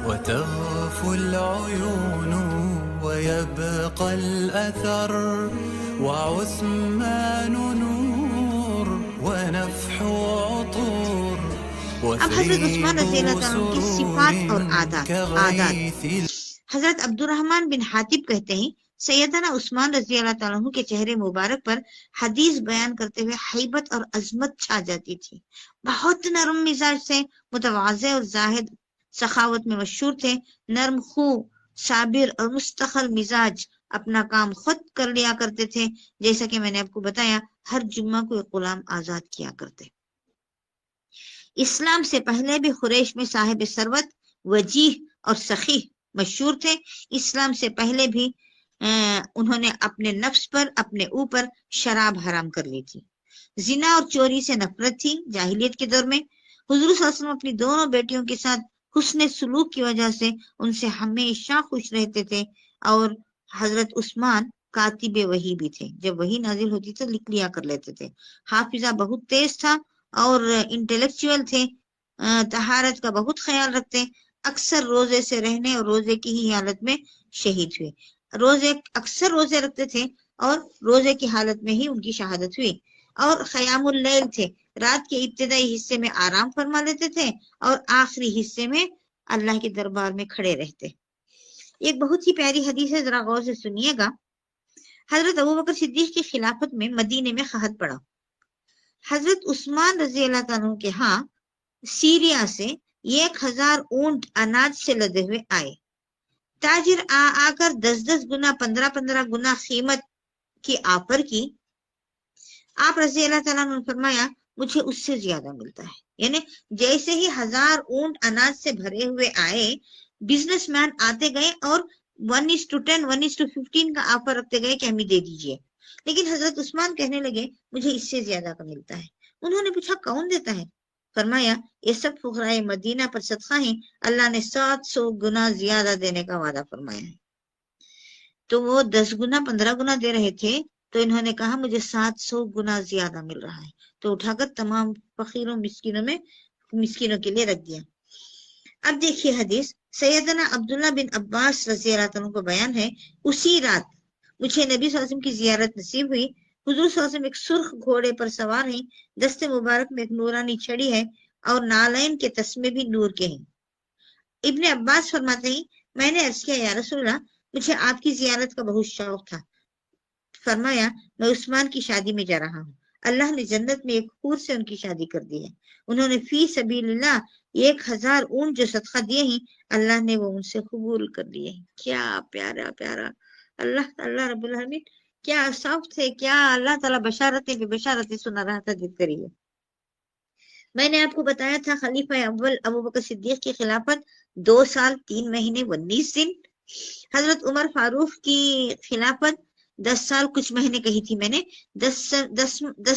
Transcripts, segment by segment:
وتغفو العيون ويبقى الأثر وعثمان نور ونفح عطور اب حضرت عثمان رضی اللہ تعالیٰ عنہ کی صفات اور عادات كغيث حضرت عبد الرحمن بن حاتب کہتے ہیں سیدنا عثمان رضی اللہ تعالیٰ عنہ کے چہرے مبارک پر حدیث بیان کرتے ہوئے ہیبت اور عظمت چھا جاتی تھی. بہت نرم مزاج سے، متواضع اور زاہد، سخاوت میں مشہور تھے، نرم خو، صابر اور مستقل مزاج، اپنا کام خود کر لیا کرتے تھے. جیسا کہ میں نے آپ کو بتایا، ہر جمعہ کو ایک غلام آزاد کیا کرتے. اسلام سے پہلے بھی قریش میں صاحب ثروت، وجیح اور سخی مشہور تھے. اسلام سے پہلے بھی انہوں نے اپنے نفس پر، اپنے اوپر شراب حرام کر لی تھی. زنا اور چوری سے نفرت تھی. جاہلیت کے دور میں حضور صلی اللہ علیہ وسلم اپنی دونوں بیٹیوں کے ساتھ حسن سلوک کی وجہ سے ان سے ہمیشہ خوش رہتے تھے. اور حضرت عثمان کاتب وحی بھی تھے. جب وحی نازل ہوتی تو لکھ لیا کر لیتے تھے. حافظہ بہت تیز تھا اور انٹلیکچوئل تھے. طہارت کا بہت خیال رکھتے. اکثر روزے سے رہنے اور روزے کی ہی حالت میں شہید ہوئے. اکثر روزے رکھتے تھے اور روزے کی حالت میں ہی ان کی شہادت ہوئی. اور قیام اللیل تھے. رات کے ابتدائی حصے میں آرام فرما لیتے تھے اور آخری حصے میں اللہ کے دربار میں کھڑے رہتے. ایک بہت ہی پیاری حدیث ہے، ذرا غور سے سنیے گا. حضرت ابوبکر صدیق کی خلافت میں مدینے میں قحط پڑا. حضرت عثمان رضی اللہ تعالیٰ کے ہاں سیریا سے 1000 اونٹ اناج سے لدے ہوئے آئے. تاجر آ کر 10 گنا 15 گنا قیمت کی آفر کی. آپ رضی اللہ تعالیٰ نے فرمایا مجھے اس سے زیادہ ملتا ہے. یعنی جیسے ہی 1000 اونٹ اناج سے بھرے ہوئے آئے، بزنس مین آتے گئے اور 1:10 1:15 کا آفر رکھتے گئے کہ ہمیں دے دیجئے. لیکن حضرت عثمان کہنے لگے مجھے اس سے زیادہ کا ملتا ہے. انہوں نے پوچھا کون دیتا ہے؟ فرمایا یہ سب فقراء مدینہ پر صدقہ ہیں، اللہ نے 700 گنا زیادہ دینے کا وعدہ فرمایا ہے. تو وہ 10 گنا 15 گنا دے رہے تھے، تو انہوں نے کہا مجھے 700 گنا زیادہ مل رہا ہے. تو اٹھا کر تمام فقیروں مسکینوں کے لیے رکھ دیا. اب دیکھیے حدیث سیدنا عبداللہ بن عباس رضی اللہ عنہ کو بیان ہے، اسی رات مجھے نبی صلی اللہ علیہ وسلم کی زیارت نصیب ہوئی. حضور صلی اللہ علیہ وسلم ایک سرخ گھوڑے پر سوار ہیں، دست مبارک میں ایک نورانی چھڑی ہے اور نالین کے تسمے بھی نور کے ہیں. ابن عباس فرماتے ہیں میں نے عرض کیا یا رسول اللہ مجھے آپ کی زیارت کا بہت شوق تھا. فرمایا میں عثمان کی شادی میں جا رہا ہوں، اللہ نے جنت میں ایک حور سے ان کی شادی کر دی ہے. انہوں نے فی سبیل اللہ 1000 اونٹ جو صدقہ دیے ہیں، اللہ نے وہ ان سے قبول کر لیے ہیں. کیا پیارا پیارا اللہ رب العالمین کیا صفت ہے، کیا اللہ تعالیٰ بشارتیں سنا رہا تھا. دل کریے. میں نے آپ کو بتایا تھا خلیفہ اول ابوبکر صدیق کی خلافت 2 سال 3 مہینے 19 دن. حضرت عمر فاروق کی خلافت 10 سال کچھ مہینے کہی تھی میں نے، 10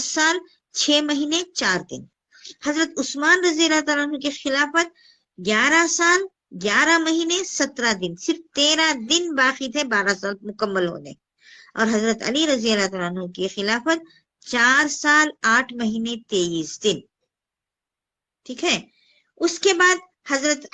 سال 6 مہینے 4 دن. حضرت عثمان رضی اللہ تعالیٰ عنہ کی خلافت 11 سال 11 مہینے 17 دن، صرف 13 دن باقی تھے 12 سال مکمل ہونے. اور حضرت علی رضی اللہ تعالیٰ عنہ کی خلافت 4 سال 8 مہینے 23 دن. ٹھیک ہے. اس کے بعد حضرت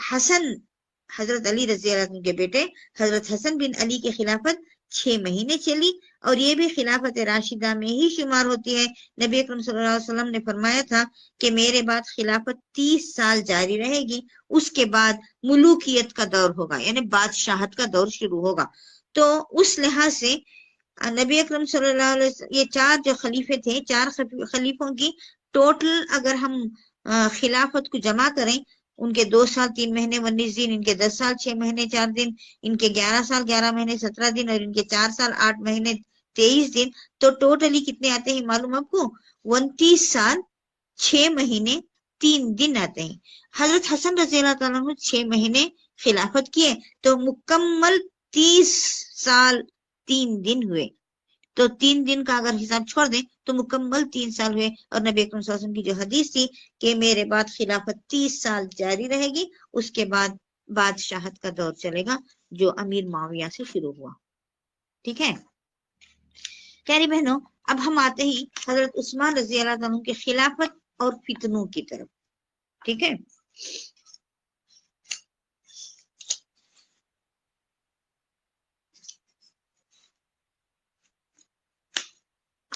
علی رضی اللہ عنہ کے بیٹے حضرت حسن بن علی کی خلافت 6 مہینے چلی، اور یہ بھی خلافت راشدہ میں ہی شمار ہوتی ہے. نبی اکرم صلی اللہ علیہ وسلم نے فرمایا تھا کہ میرے بعد خلافت 30 سال جاری رہے گی، اس کے بعد ملوکیت کا دور ہوگا، یعنی بادشاہت کا دور شروع ہوگا. تو اس لحاظ سے نبی اکرم صلی اللہ علیہ وسلم یہ 4 جو خلیفے تھے، 4 خلیفوں کی ٹوٹل اگر ہم خلافت کو جمع کریں، ان کے 2 سال 3 مہینے 19 دن، ان کے 10 سال 6 مہینے 4 دن، ان کے 11 سال 11 مہینے 17 دن، اور ان کے 4 سال 8 مہینے 23 دن، تو ٹوٹلی کتنے آتے ہیں معلوم آپ کو؟ 29 سال 6 مہینے 3 دن آتے ہیں. حضرت حسن رضی اللہ تعالیٰ عنہ 6 مہینے خلافت کیے تو مکمل 30 سال 3 دن ہوئے. تو 3 دن کا اگر حساب چھوڑ دیں تو مکمل 3 سال ہوئے. اور نبی اکرم صلی اللہ علیہ وسلم کی جو حدیث تھی کہ میرے بعد خلافت 30 سال جاری رہے گی، اس کے بعد بادشاہت کا دور چلے گا جو امیر معاویہ سے شروع ہوا. ٹھیک ہے پیاری بہنوں، اب ہم آتے ہیں حضرت عثمان رضی اللہ عنہ کی خلافت اور فتنوں کی طرف. ٹھیک ہے.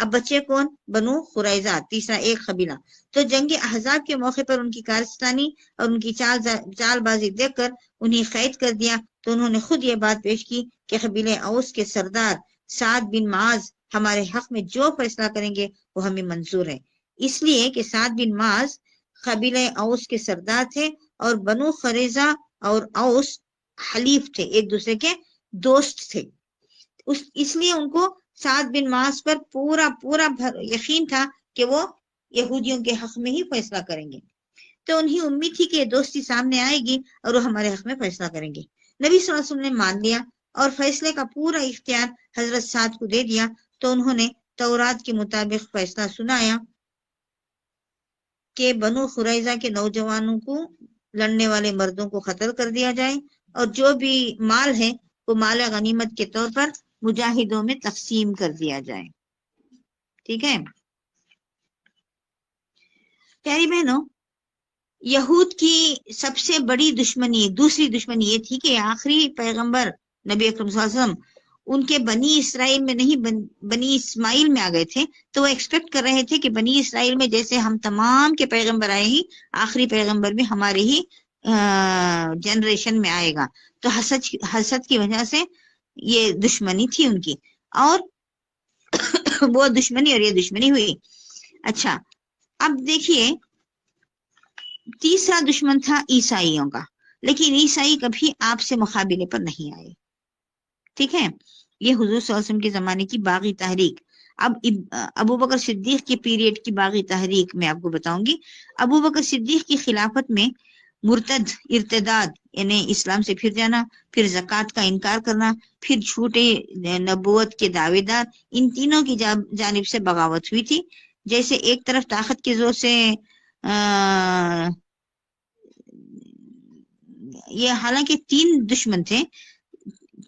اب بچے کون؟ بنو قریظہ، تیسرا ایک قبیلہ. تو جنگ احزاب کے موقع پر ان کی کارستانی اور ان کی چال بازی دیکھ کر انہیں قید کر دیا. تو انہوں نے خود یہ بات پیش کی کہ قبیلہ اوس کے سردار سعد بن معاذ ہمارے حق میں جو فیصلہ کریں گے وہ ہمیں منظور ہے. اس لیے کہ سعد بن معاذ قبیلہ اوس کے سردار تھے اور بنو قریظہ اور اوس حلیف تھے، ایک دوسرے کے دوست تھے. اس لیے ان کو سعد بن معاذ پر پورا یقین تھا کہ وہ یہودیوں کے حق میں ہی فیصلہ کریں گے. تو انہیں امید تھی کہ یہ دوستی سامنے آئے گی اور وہ ہمارے حق میں فیصلہ کریں گے. نبی صلی اللہ علیہ وسلم نے مان لیا اور فیصلے کا پورا اختیار حضرت سعد کو دے دیا. تو انہوں نے تورات کے مطابق فیصلہ سنایا کہ بنو قریظہ کے نوجوانوں کو، لڑنے والے مردوں کو قتل کر دیا جائے اور جو بھی مال ہے وہ مال غنیمت کے طور پر مجاہدوں میں تقسیم کر دیا جائے. ٹھیک ہے پیاری بہنوں، یہود کی سب سے بڑی دوسری دشمنی یہ تھی کہ آخری پیغمبر نبی اکرم صلی اللہ علیہ وسلم ان کے بنی اسرائیل میں نہیں، بنی اسماعیل میں آ گئے تھے. تو وہ ایکسپیکٹ کر رہے تھے کہ بنی اسرائیل میں جیسے ہم تمام کے پیغمبر آئے ہی آخری پیغمبر بھی ہمارے ہی جنریشن میں آئے گا. تو حسد کی وجہ سے یہ دشمنی تھی ان کی، اور وہ دشمنی اور یہ دشمنی ہوئی. اچھا اب دیکھیے، تیسرا دشمن تھا عیسائیوں کا، لیکن عیسائی کبھی آپ سے مقابلے پر نہیں آئے. ٹھیک ہے، یہ حضور صلی اللہ علیہ وسلم کے زمانے کی باغی تحریک. اب ابو بکر صدیق کے پیریڈ کی باغی تحریک میں آپ کو بتاؤں گی. ابو بکر صدیق کی خلافت میں ارتداد یعنی اسلام سے پھر جانا، پھر زکوٰۃ کا انکار کرنا، پھر جھوٹے نبوت کے دعوے دار، ان تینوں کی جانب سے بغاوت ہوئی تھی. جیسے ایک طرف طاقت کے زور سے یہ حالانکہ 3 دشمن تھے،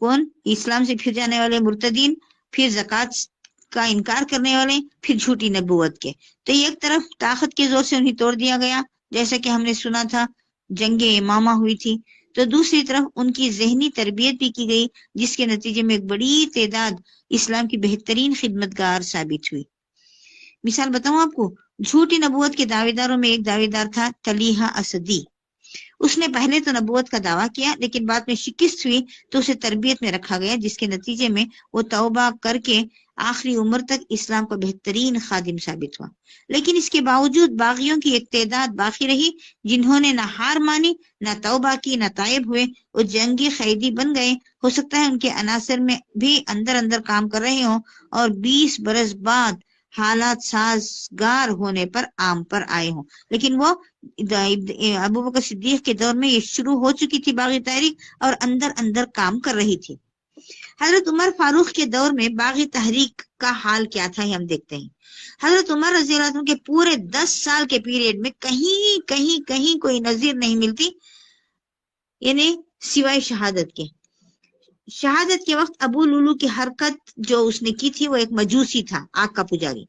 کون؟ اسلام سے پھر جانے والے مرتدین، پھر زکوٰۃ کا انکار کرنے والے، پھر جھوٹی نبوت کے. تو ایک طرف طاقت کے زور سے انہیں توڑ دیا گیا، جیسا کہ ہم نے سنا تھا جنگ امامہ ہوئی تھی. تو دوسری طرف ان کی ذہنی تربیت بھی کی گئی، جس کے نتیجے میں ایک بڑی تعداد اسلام کی بہترین خدمتگار ثابت ہوئی. مثال بتاؤں آپ کو، جھوٹی نبوت کے دعوے داروں میں ایک دعوے دار تھا طلیحہ اسدی. اس نے پہلے تو نبوت کا دعویٰ کیا، لیکن بعد میں شکست ہوئی تو اسے تربیت میں رکھا گیا، جس کے نتیجے میں وہ توبہ کر کے آخری عمر تک اسلام کا بہترین خادم ثابت ہوا. لیکن اس کے باوجود باغیوں کی ایک تعداد باقی رہی، جنہوں نے نہ ہار مانی، نہ توبہ کی، نہ تائب ہوئے. وہ جنگی قیدی بن گئے. ہو سکتا ہے ان کے عناصر میں بھی اندر کام کر رہے ہوں اور 20 برس بعد حالات سازگار ہونے پر عام پر آئے ہوں. لیکن وہ ابو بکر صدیق کے دور میں یہ شروع ہو چکی تھی باغی تحریک، اور اندر کام کر رہی تھی. حضرت عمر فاروق کے دور میں باغی تحریک کا حال کیا تھا، ہم دیکھتے ہیں. حضرت عمر رضی اللہ عنہ کے پورے 10 سال کے پیریڈ میں کہیں کوئی نظیر نہیں ملتی، یعنی سوائے شہادت کے. شہادت کے وقت ابو لولو کی حرکت جو اس نے کی تھی، وہ ایک مجوسی تھا، آگ کا پجاری.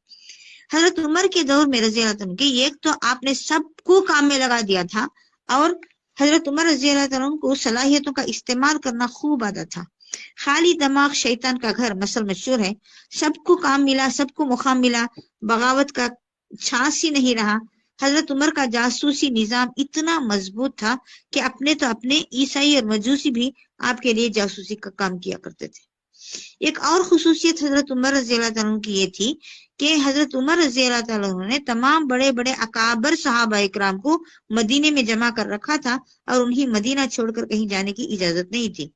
حضرت عمر کے دور میں رضی اللہ عنہ کے ایک تو آپ نے سب کو کام میں لگا دیا تھا، اور حضرت عمر رضی اللہ عنہ کو صلاحیتوں کا استعمال کرنا خوب آتا تھا. خالی دماغ شیطان کا گھر مثل مشہور ہے. سب کو کام ملا، سب کو مقام ملا، بغاوت کا چھانس ہی نہیں رہا. حضرت عمر کا جاسوسی نظام اتنا مضبوط تھا کہ اپنے عیسائی اور مجوسی بھی آپ کے لیے جاسوسی کا کام کیا کرتے تھے. ایک اور خصوصیت حضرت عمر رضی اللہ عنہ کی یہ تھی کہ حضرت عمر رضی اللہ عنہ نے تمام بڑے اکابر صحابہ اکرام کو مدینے میں جمع کر رکھا تھا، اور انہیں مدینہ چھوڑ کر کہیں جانے کی اجازت نہیں تھی.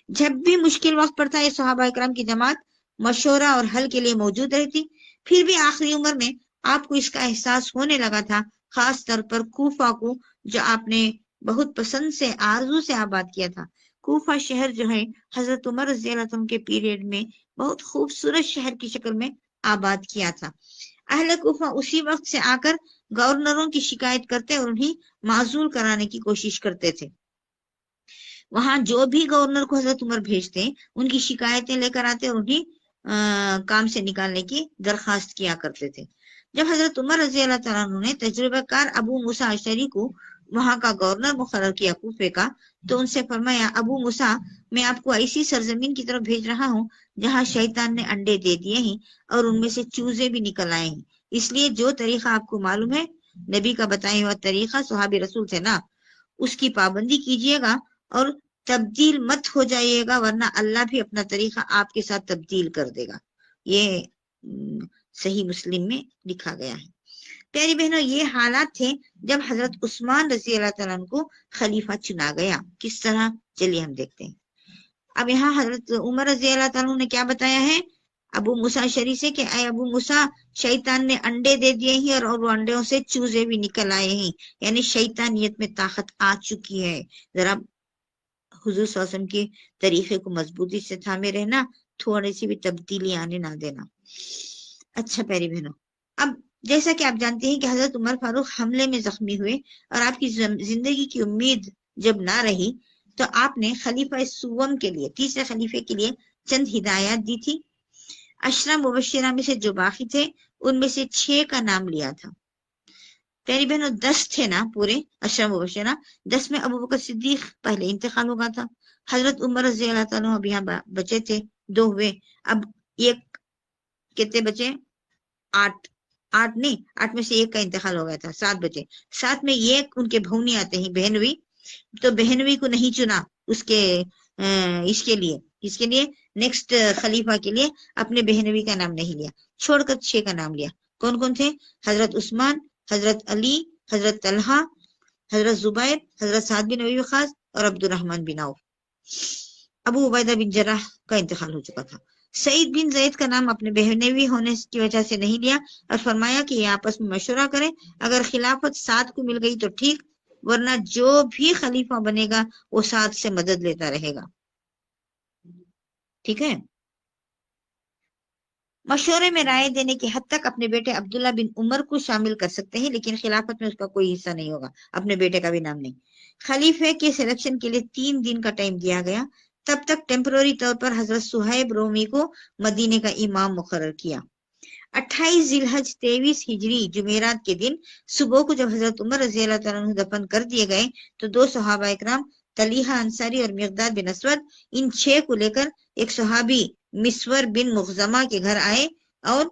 جب بھی مشکل وقت پڑتا ہے، صحابہ اکرام کی جماعت مشورہ اور حل کے لیے موجود رہتی. پھر بھی آخری عمر میں آپ کو اس کا احساس ہونے لگا تھا، خاص طور پر کوفہ کو، جو آپ نے بہت پسند سے، آرزو سے آباد کیا تھا. کوفہ شہر جو ہے حضرت عمر رضی اللہ عنہ کے پیریڈ میں بہت خوبصورت شہر کی شکل میں آباد کیا تھا. اہل کوفہ اسی وقت سے آ کر گورنروں کی شکایت کرتے اور انہیں معزول کرانے کی کوشش کرتے تھے. وہاں جو بھی گورنر کو حضرت عمر بھیجتے ان کی شکایتیں لے کر آتے اور انہیں کام سے نکالنے کی درخواست کیا کرتے تھے. جب حضرت عمر رضی اللہ تعالیٰ عنہ نے تجربہ کار ابو موسیٰ اشعری کو وہاں کا گورنر مقرر کیا کوفے کا، تو ان سے فرمایا ابو موسیٰ میں آپ کو ایسی سرزمین کی طرف بھیج رہا ہوں جہاں شیطان نے انڈے دے دیے ہیں اور ان میں سے چوزے بھی نکل آئے ہیں، اس لیے جو طریقہ آپ کو معلوم ہے نبی کا بتایا ہوا طریقہ، صحابی رسول تھے نا، اس کی پابندی کیجئے گا اور تبدیل مت ہو جائیے گا، ورنہ اللہ بھی اپنا طریقہ آپ کے ساتھ تبدیل کر دے گا۔ یہ صحیح مسلم میں لکھا گیا ہے۔ پیاری بہنوں، یہ حالات تھے جب حضرت عثمان رضی اللہ تعالیٰ عنہ کو خلیفہ چنا گیا۔ کس طرح؟ چلیے ہم دیکھتے ہیں۔ اب یہاں حضرت عمر رضی اللہ تعالیٰ عنہ نے کیا بتایا ہے ابو موسیٰ شری سے کہ اے ابو موسیٰ شیطان نے انڈے دے دیے ہیں اور وہ انڈوں سے چوزے بھی نکل آئے ہیں، یعنی شیطانیت میں طاقت آ چکی ہے۔ ذرا حضور صلی اللہ علیہ وسلم کے طریقے کو مضبوطی سے تھامے رہنا، تھوڑی سی بھی تبدیلی آنے نہ دینا۔ اچھا پیاری بہنوں، اب جیسا کہ آپ جانتے ہیں کہ حضرت عمر فاروق حملے میں زخمی ہوئے اور آپ کی زندگی کی امید جب نہ رہی تو آپ نے خلیفہ سوم کے لیے، تیسرے خلیفے کے لیے چند ہدایات دی تھی۔ عشرہ مبشرہ میں سے جو باقی تھے ان میں سے 6 کا نام لیا تھا۔ پیاری بہنوں 10 تھے نا پورے عشرہ مبشرہ، 10 میں ابو بکر صدیق پہلے انتقال ہو گیا تھا، حضرت عمر رضی اللہ تعالیٰ اب یہاں بچے تھے، 2 ہوئے، اب ایک کتنے بچے؟ 8 نہیں، 8 میں سے 1 کا انتقال ہو گیا تھا، 7 بچے، 7 میں ایک ان کے بھونی آتے ہیں بہنوی، تو بہنوی کو نہیں چنا اس کے لیے نیکسٹ خلیفہ کے لیے اپنے بہنوی کا نام نہیں لیا، چھوڑ کر 6 کا نام لیا۔ کون کون تھے؟ حضرت عثمان، حضرت علی، حضرت طلحہ، حضرت زبیر، حضرت سعد بن ابی وقاص اور عبد الرحمن بن عوف۔ ابو عبیدہ بن جراح کا انتقال ہو چکا تھا۔ سعید بن زید کا نام اپنے بہنوی ہونے کی وجہ سے نہیں لیا اور فرمایا کہ یہ آپس میں مشورہ کریں، اگر خلافت سعد کو مل گئی تو ٹھیک، ورنہ جو بھی خلیفہ بنے گا وہ سعد سے مدد لیتا رہے گا۔ ٹھیک ہے، مشورے میں رائے دینے کی حد تک اپنے بیٹے عبداللہ بن عمر کو شامل کر سکتے ہیں، لیکن خلافت میں اس کا کوئی حصہ نہیں ہوگا، اپنے بیٹے کا بھی نام نہیں۔ خلیفے کے سلیکشن کے لیے 3 دن کا ٹائم دیا گیا، تب تک ٹیمپرری طور پر حضرت صہیب رومی کو مدینے کا امام مقرر کیا۔ 28 ذی الحج 23 ہجری جمعرات کے دن صبح کو جب حضرت عمر رضی اللہ تعالیٰ عنہ دفن کر دیے گئے تو 2 صحابہ اکرام طلیحہ انصاری اور مقداد بن اسود ان 6 کو لے کر ایک صحابی مسور بن مخزمہ کے گھر آئے اور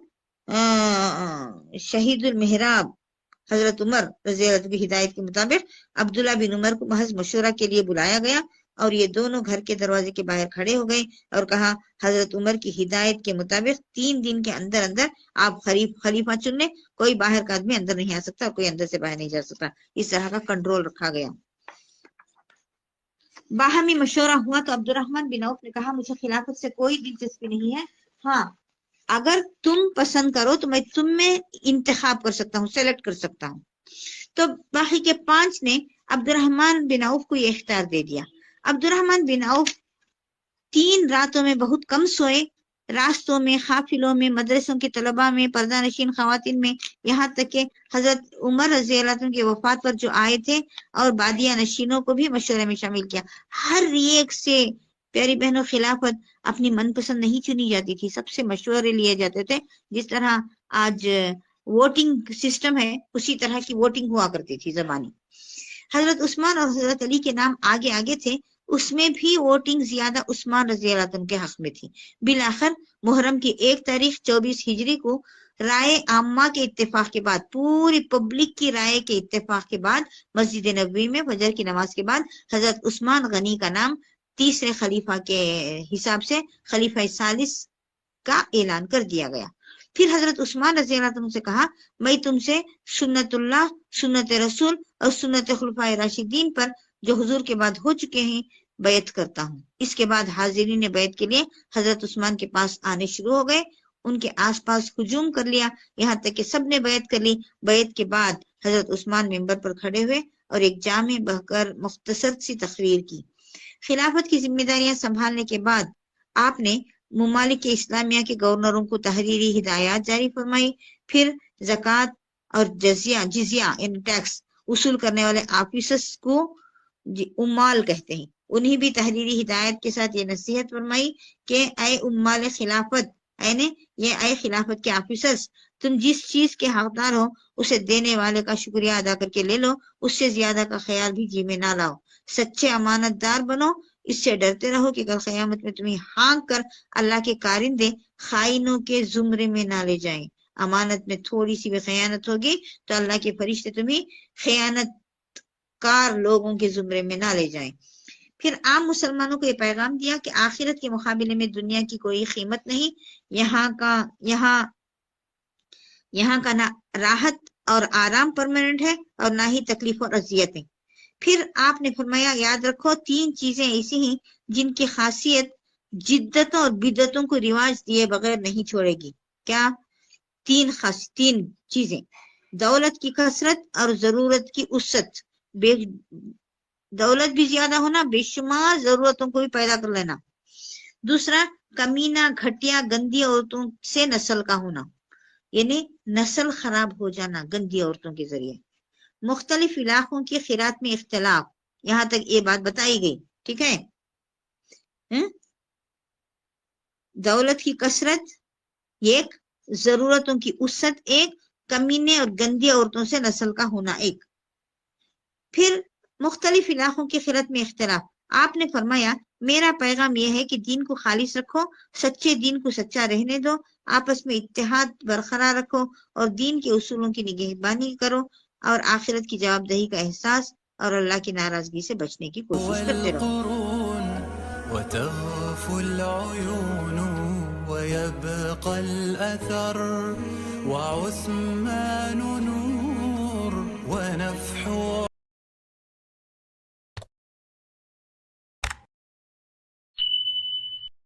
شہید المحراب حضرت عمر رضی اللہ عنہ کی ہدایت کے مطابق عبداللہ بن عمر کو محض مشورہ کے لیے بلایا گیا اور یہ دونوں گھر کے دروازے کے باہر کھڑے ہو گئے اور کہا حضرت عمر کی ہدایت کے مطابق 3 دن کے اندر آپ خلیفہ چن لیں، کوئی باہر کا آدمی اندر نہیں آ سکتا، کوئی اندر سے باہر نہیں جا سکتا، اس طرح کا کنٹرول رکھا گیا۔ باہمی مشورہ ہوا تو عبد الرحمن بن عوف نے کہا مجھے خلافت سے کوئی دلچسپی نہیں ہے، ہاں اگر تم پسند کرو تو میں تم میں انتخاب کر سکتا ہوں، سلیکٹ کر سکتا ہوں۔ تو باقی کے 5 نے عبد الرحمن بن عوف کو یہ اختیار دے دیا۔ عبد الرحمن بن عوف 3 راتوں میں بہت کم سوئے، راستوں میں، قافلوں میں، مدرسوں کے طلباء میں، پردہ نشین خواتین میں، یہاں تک کہ حضرت عمر رضی اللہ عنہ کی وفات پر جو آئے تھے اور بادیہ نشینوں کو بھی مشورے میں شامل کیا۔ ہر ایک سے پیاری بہنوں خلافت اپنی من پسند نہیں چنی جاتی تھی، سب سے مشورے لیے جاتے تھے، جس طرح آج ووٹنگ سسٹم ہے اسی طرح کی ووٹنگ ہوا کرتی تھی زبانی۔ حضرت عثمان اور حضرت علی کے نام آگے آگے تھے، اس میں بھی ووٹنگ زیادہ عثمان رضی اللہ عنہ کے حق میں تھی۔ بالآخر محرم کی 1 تاریخ 24 ہجری کو رائے عامہ کے اتفاق کے بعد، پوری پبلک کی رائے کے اتفاق کے بعد، مسجد نبوی میں فجر کی نماز کے بعد حضرت عثمان غنی کا نام تیسرے خلیفہ کے حساب سے خلیفہ ثالث کا اعلان کر دیا گیا۔ پھر حضرت عثمان رضی اللہ عنہ سے کہا میں تم سے سنت اللہ، سنت رسول اور سنت خلفائے راشدین پر جو حضور کے بعد ہو چکے ہیں بیعت کرتا ہوں۔ اس کے بعد حاضرین نے بیعت کے لیے حضرت عثمان کے پاس آنے شروع ہو گئے، ان کے آس پاس ہجوم کر لیا، یہاں تک کہ سب نے بیعت کر لی۔ بیعت کے بعد حضرت عثمان ممبر پر کھڑے ہوئے اور ایک جامع بہکر مختصر سی تقریر کی۔ خلافت کی ذمہ داریاں سنبھالنے کے بعد آپ نے ممالک اسلامیہ کے گورنروں کو تحریری ہدایات جاری فرمائی، پھر زکوٰۃ اور جزیہ یعنی ٹیکس وصول کرنے والے آفیسرز کو عمال کہتے ہیں، انہیں بھی تحریری ہدایت کے ساتھ یہ نصیحت فرمائی کہ اے عمال خلافت، اے خلافت کے آفیسرز، تم جس چیز کے حقدار ہو اسے دینے والے کا شکریہ ادا کر کے لے لو، اس سے زیادہ کا خیال بھی جی میں نہ لاؤ۔ سچے امانت دار بنو، اس سے ڈرتے رہو کہ کل قیامت میں تمہیں ہانک کر اللہ کے کارندے خائنوں کے زمرے میں نہ لے جائیں۔ امانت میں تھوڑی سی بھی خیانت ہوگی تو اللہ کے فرشتے تمہیں خیانت کار لوگوں کے زمرے میں نہ لے جائیں۔ پھر عام مسلمانوں کو یہ پیغام دیا کہ آخرت کے مقابلے میں دنیا کی کوئی قیمت نہیں، یہاں کا نہ راحت اور آرام پرماننٹ ہے اور نہ ہی تکلیف اور اذیتیں۔ پھر آپ نے فرمایا یاد رکھو 3 چیزیں ایسی ہیں جن کی خاصیت جدتوں اور بدعتوں کو رواج دیے بغیر نہیں چھوڑے گی۔ کیا؟ 3 چیزیں: دولت کی کثرت اور ضرورت کی وسعت، دولت بھی زیادہ ہونا، بے شمار ضرورتوں کو بھی پیدا کر لینا۔ دوسرا، کمینہ گھٹیا گندی عورتوں سے نسل کا ہونا، یعنی نسل خراب ہو جانا گندی عورتوں کے ذریعے۔ مختلف علاقوں کی خیرات میں اختلاف، یہاں تک یہ بات بتائی گئی، ٹھیک ہے۔ دولت کی کثرت ایک، ضرورتوں کی وسعت ایک، کمینے اور گندی عورتوں سے نسل کا ہونا ایک۔ پھر مختلف علاقوں کی خیرات میں اختلاف، آپ نے فرمایا میرا پیغام یہ ہے کہ دین کو خالص رکھو، سچے دین کو سچا رہنے دو، آپس میں اتحاد برقرار رکھو اور دین کے اصولوں کی نگہبانی کرو اور آخرت کی جواب دہی کا احساس اور اللہ کی ناراضگی سے بچنے کی کوشش کرتے رہو۔ والقرون وتغفو العيون ويبقى الأثر وعثمان